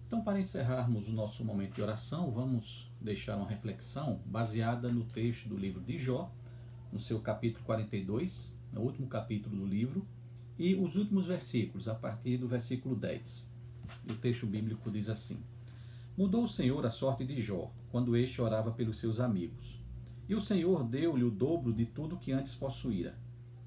Então, para encerrarmos o nosso momento de oração, vamos deixar uma reflexão baseada no texto do livro de Jó, no seu capítulo 42, no último capítulo do livro, e os últimos versículos, a partir do versículo 10. E o texto bíblico diz assim: Mudou o Senhor a sorte de Jó, quando este orava pelos seus amigos. E o Senhor deu-lhe o dobro de tudo que antes possuíra.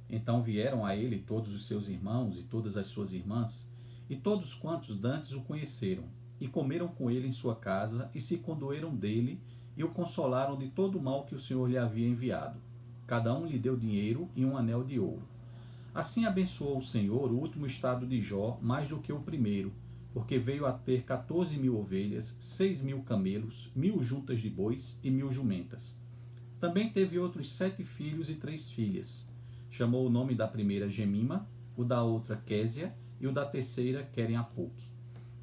Então vieram a ele todos os seus irmãos e todas as suas irmãs, e todos quantos dantes o conheceram, e comeram com ele em sua casa, e se condoeram dele, e o consolaram de todo o mal que o Senhor lhe havia enviado. Cada um lhe deu dinheiro e um anel de ouro. Assim abençoou o Senhor o último estado de Jó mais do que o primeiro, porque veio a ter 14.000 ovelhas, 6.000 camelos, 1.000 juntas de bois e 1.000 jumentas. Também teve outros 7 filhos e 3 filhas. Chamou o nome da primeira Gemima, o da outra Késia e o da terceira Queren-Apuque.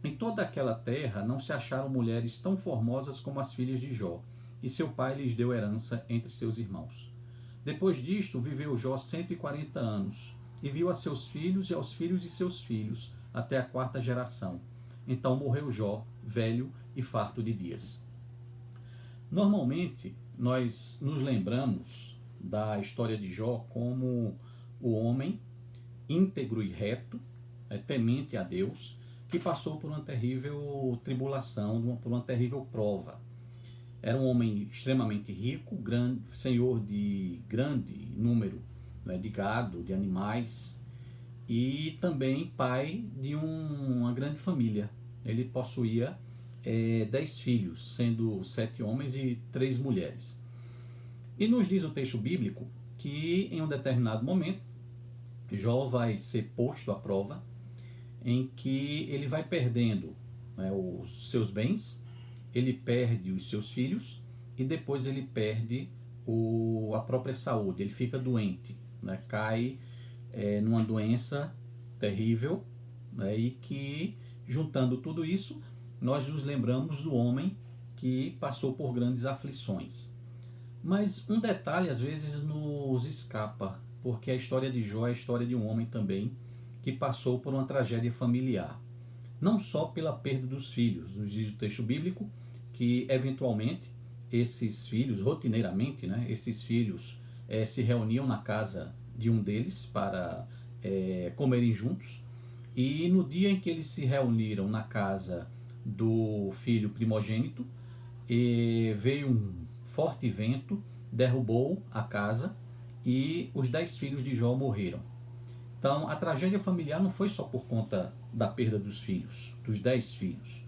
Em toda aquela terra não se acharam mulheres tão formosas como as filhas de Jó, e seu pai lhes deu herança entre seus irmãos. Depois disto viveu Jó 140 anos, e viu a seus filhos e aos filhos de seus filhos, até a 4ª geração. Então morreu Jó, velho e farto de dias. Normalmente, nós nos lembramos da história de Jó como o homem íntegro e reto, temente a Deus, que passou por uma terrível tribulação, por uma terrível prova. Era um homem extremamente rico, senhor de grande número de gado, de animais, e também pai de uma grande família. Ele possuía 10 filhos, sendo 7 homens e 3 mulheres. E nos diz o texto bíblico que em um determinado momento Jó vai ser posto à prova, em que ele vai perdendo os seus bens, ele perde os seus filhos e depois ele perde a própria saúde, ele fica doente, cai numa doença terrível, e que, juntando tudo isso, nós nos lembramos do homem que passou por grandes aflições. Mas um detalhe às vezes nos escapa, porque a história de Jó é a história de um homem também que passou por uma tragédia familiar. Não só pela perda dos filhos, nos diz o texto bíblico que eventualmente esses filhos, rotineiramente, esses filhos se reuniam na casa de um deles para comerem juntos, e no dia em que eles se reuniram na casa do filho primogênito, veio um forte vento, derrubou a casa e os 10 filhos de Jó morreram. Então a tragédia familiar não foi só por conta da perda dos filhos, dos 10 filhos,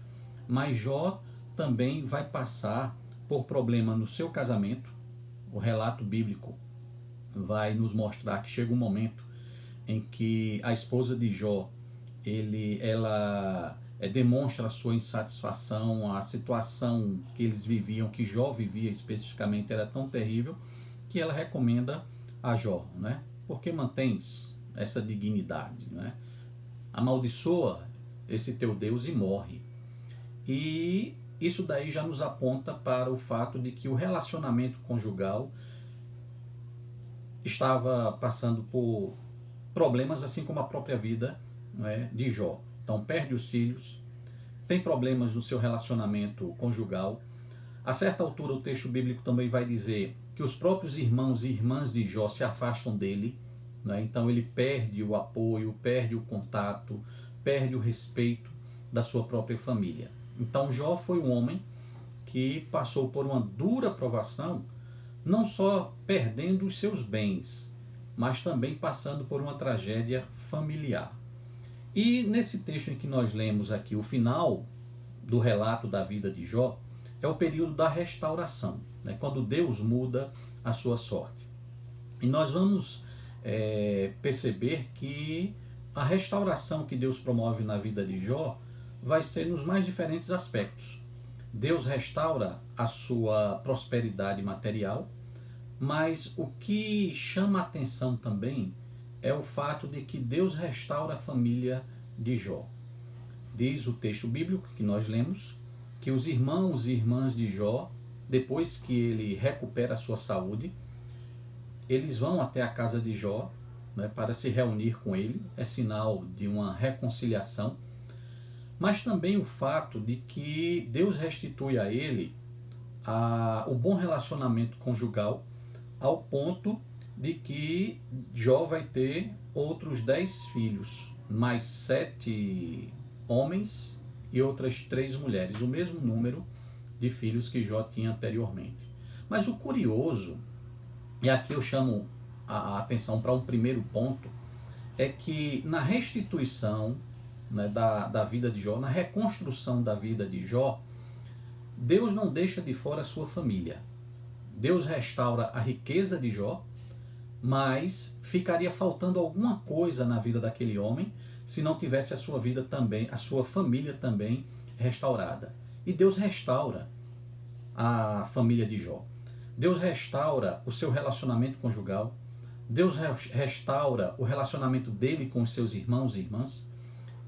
mas Jó também vai passar por problema no seu casamento. O relato bíblico vai nos mostrar que chega um momento em que a esposa de Jó ela demonstra a sua insatisfação, a situação que eles viviam, que Jó vivia especificamente, era tão terrível que ela recomenda a Jó, por que mantens essa dignidade, amaldiçoa esse teu Deus e morre. E isso daí já nos aponta para o fato de que o relacionamento conjugal estava passando por problemas, assim como a própria vida de Jó. Então perde os filhos, tem problemas no seu relacionamento conjugal. A certa altura o texto bíblico também vai dizer que os próprios irmãos e irmãs de Jó se afastam dele, então ele perde o apoio, perde o contato, perde o respeito da sua própria família. Então Jó foi um homem que passou por uma dura provação, não só perdendo os seus bens, mas também passando por uma tragédia familiar. E nesse texto em que nós lemos aqui, o final do relato da vida de Jó, é o período da restauração, quando Deus muda a sua sorte. E nós vamos perceber que a restauração que Deus promove na vida de Jó vai ser nos mais diferentes aspectos. Deus restaura a sua prosperidade material, mas o que chama a atenção também é o fato de que Deus restaura a família de Jó. Diz o texto bíblico que nós lemos que os irmãos e irmãs de Jó, depois que ele recupera a sua saúde, eles vão até a casa de Jó para se reunir com ele, é sinal de uma reconciliação. mas também o fato de que Deus restitui a ele o bom relacionamento conjugal, ao ponto de que Jó vai ter outros 10 filhos, mais 7 homens e outras 3 mulheres, o mesmo número de filhos que Jó tinha anteriormente. Mas o curioso, e aqui eu chamo a atenção para um primeiro ponto, é que na restituição, né, da vida de Jó, na reconstrução da vida de Jó, Deus não deixa de fora a sua família. Deus restaura a riqueza de Jó, mas ficaria faltando alguma coisa na vida daquele homem se não tivesse a sua vida também, a sua família também restaurada. E Deus restaura a família de Jó. Deus restaura o seu relacionamento conjugal. Deus restaura o relacionamento dele com os seus irmãos e irmãs.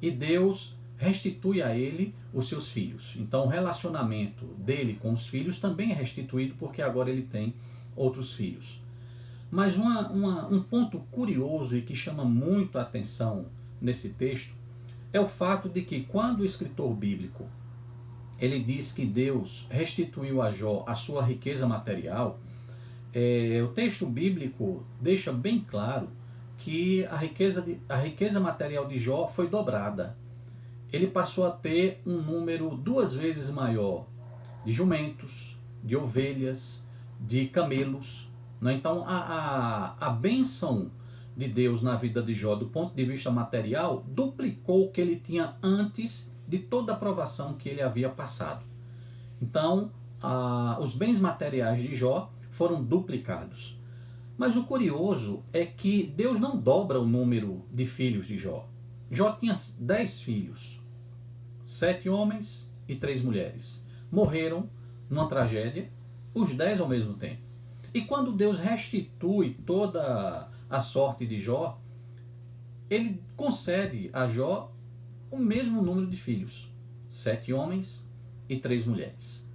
E Deus restitui a ele os seus filhos. Então o relacionamento dele com os filhos também é restituído, porque agora ele tem outros filhos. Mas um ponto curioso e que chama muito a atenção nesse texto é o fato de que quando o escritor bíblico ele diz que Deus restituiu a Jó a sua riqueza material, o texto bíblico deixa bem claro que a riqueza material de Jó foi dobrada. Ele passou a ter um número 2 vezes maior de jumentos, de ovelhas, de camelos. Né? Então a bênção de Deus na vida de Jó, do ponto de vista material, duplicou o que ele tinha antes de toda a provação que ele havia passado. Então os bens materiais de Jó foram duplicados. Mas o curioso é que Deus não dobra o número de filhos de Jó. Jó tinha 10 filhos, 7 homens e 3 mulheres. Morreram numa tragédia, os 10 ao mesmo tempo. E quando Deus restitui toda a sorte de Jó, ele concede a Jó o mesmo número de filhos, 7 homens e 3 mulheres.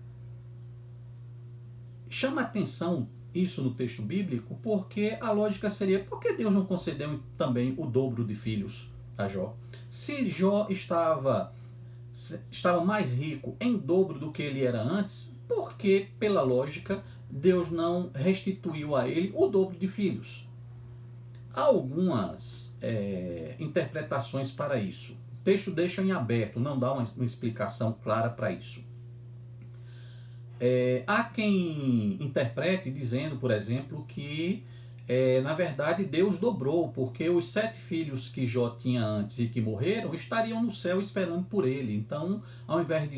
Chama atenção isso no texto bíblico, porque a lógica seria: por que Deus não concedeu também o dobro de filhos a Jó? Se Jó estava mais rico em dobro do que ele era antes, por que, pela lógica, Deus não restituiu a ele o dobro de filhos? Há algumas interpretações para isso. O texto deixa em aberto, não dá uma explicação clara para isso. Há quem interprete dizendo, por exemplo, que na verdade Deus dobrou, porque os 7 filhos que Jó tinha antes e que morreram estariam no céu esperando por ele. Então, ao invés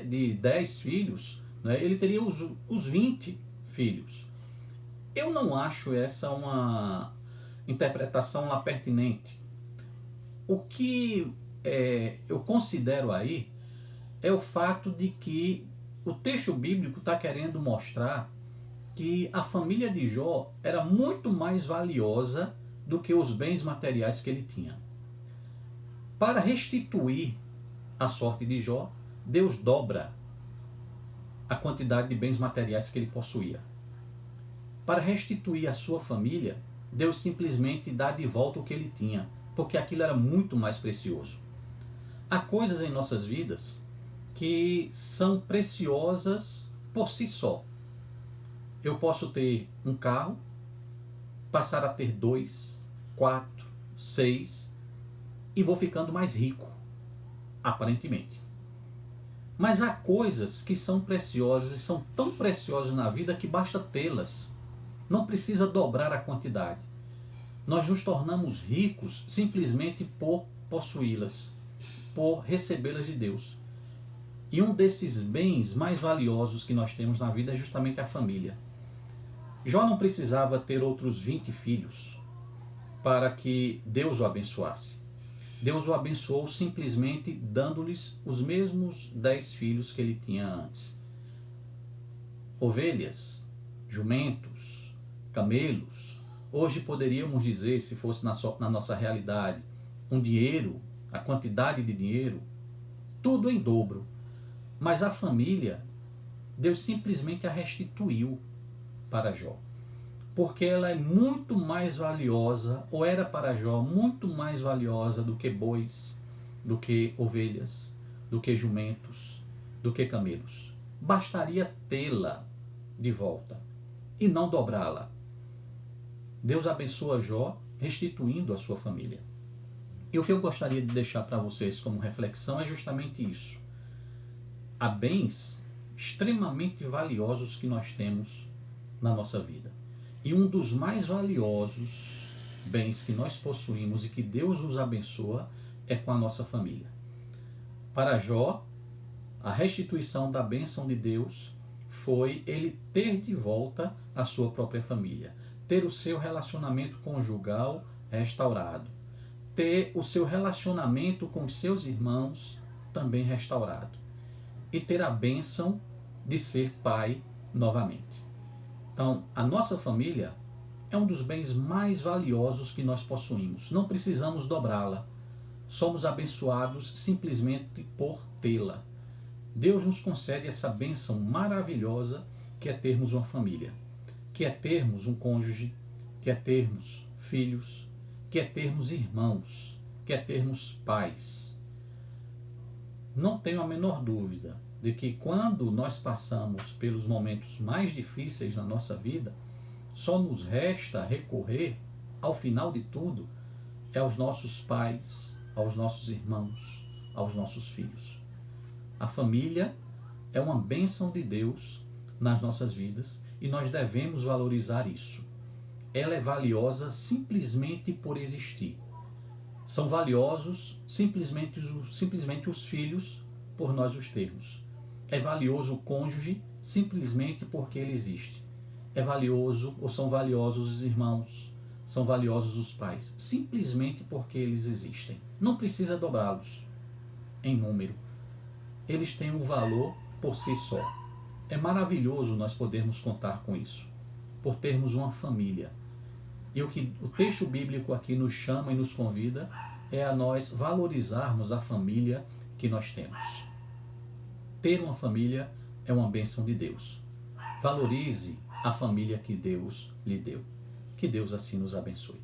de 10 filhos, né, ele teria os 20 filhos. Eu não acho essa uma interpretação lá pertinente. O que eu considero aí é o fato de que o texto bíblico está querendo mostrar que a família de Jó era muito mais valiosa do que os bens materiais que ele tinha. Para restituir a sorte de Jó, Deus dobra a quantidade de bens materiais que ele possuía. Para restituir a sua família, Deus simplesmente dá de volta o que ele tinha, porque aquilo era muito mais precioso. Há coisas em nossas vidas que são preciosas por si só. Eu posso ter um carro, passar a ter 2, 4, 6 e vou ficando mais rico, aparentemente. Mas há coisas que são preciosas e são tão preciosas na vida que basta tê-las. Não precisa dobrar a quantidade. Nós nos tornamos ricos simplesmente por possuí-las, por recebê-las de Deus. E um desses bens mais valiosos que nós temos na vida é justamente a família. Jó não precisava ter outros 20 filhos para que Deus o abençoasse. Deus o abençoou simplesmente dando-lhes os mesmos 10 filhos que ele tinha antes. Ovelhas, jumentos, camelos. Hoje poderíamos dizer, se fosse na nossa realidade, um dinheiro, a quantidade de dinheiro, tudo em dobro. Mas a família, Deus simplesmente a restituiu para Jó. Porque ela é muito mais valiosa, ou era para Jó muito mais valiosa do que bois, do que ovelhas, do que jumentos, do que camelos. Bastaria tê-la de volta e não dobrá-la. Deus abençoa Jó, restituindo a sua família. E o que eu gostaria de deixar para vocês como reflexão é justamente isso. Há bens extremamente valiosos que nós temos na nossa vida. E um dos mais valiosos bens que nós possuímos e que Deus nos abençoa é com a nossa família. Para Jó, a restituição da bênção de Deus foi ele ter de volta a sua própria família, ter o seu relacionamento conjugal restaurado, ter o seu relacionamento com seus irmãos também restaurado e ter a bênção de ser pai novamente. Então, a nossa família é um dos bens mais valiosos que nós possuímos. Não precisamos dobrá-la. Somos abençoados simplesmente por tê-la. Deus nos concede essa bênção maravilhosa que é termos uma família, que é termos um cônjuge, que é termos filhos, que é termos irmãos, que é termos pais. Não tenho a menor dúvida de que quando nós passamos pelos momentos mais difíceis na nossa vida, só nos resta recorrer, ao final de tudo, aos nossos pais, aos nossos irmãos, aos nossos filhos. A família é uma bênção de Deus nas nossas vidas e nós devemos valorizar isso. Ela é valiosa simplesmente por existir. São valiosos simplesmente os filhos por nós os termos. É valioso o cônjuge simplesmente porque ele existe. É valioso ou são valiosos os irmãos, são valiosos os pais, simplesmente porque eles existem. Não precisa dobrá-los em número. Eles têm um valor por si só. É maravilhoso nós podermos contar com isso, por termos uma família. E o que o texto bíblico aqui nos chama e nos convida é a nós valorizarmos a família que nós temos. Ter uma família é uma bênção de Deus. Valorize a família que Deus lhe deu. Que Deus assim nos abençoe.